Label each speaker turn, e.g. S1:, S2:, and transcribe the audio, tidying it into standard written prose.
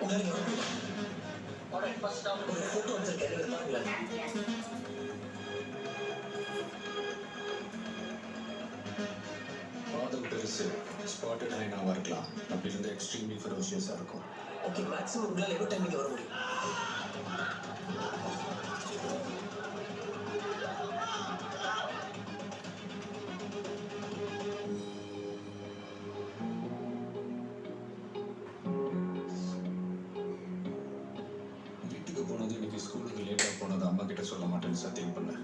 S1: உடனே ஒரு ஃபோட்டோ வந்துருக்கேன் பாருங்களேன்.
S2: மாதம் பெருசு ஸ்பாட்டட் ஹைனாவாக இருக்கலாம். அப்படி இருந்தால் எக்ஸ்ட்ரீம்லி ஃபெரோஷியஸாக இருக்கும்.
S1: ஓகே, மேக்ஸிமம் உங்களால் எவ்வளோ டைம் இங்கே வர முடியும்?
S2: வீட்டுக்கு போனது இன்னைக்கு ஸ்கூலுக்கு லேட்டாக போனது அம்மா கிட்ட சொல்ல மாட்டேன்னு சத்தியம் பண்ணேன்.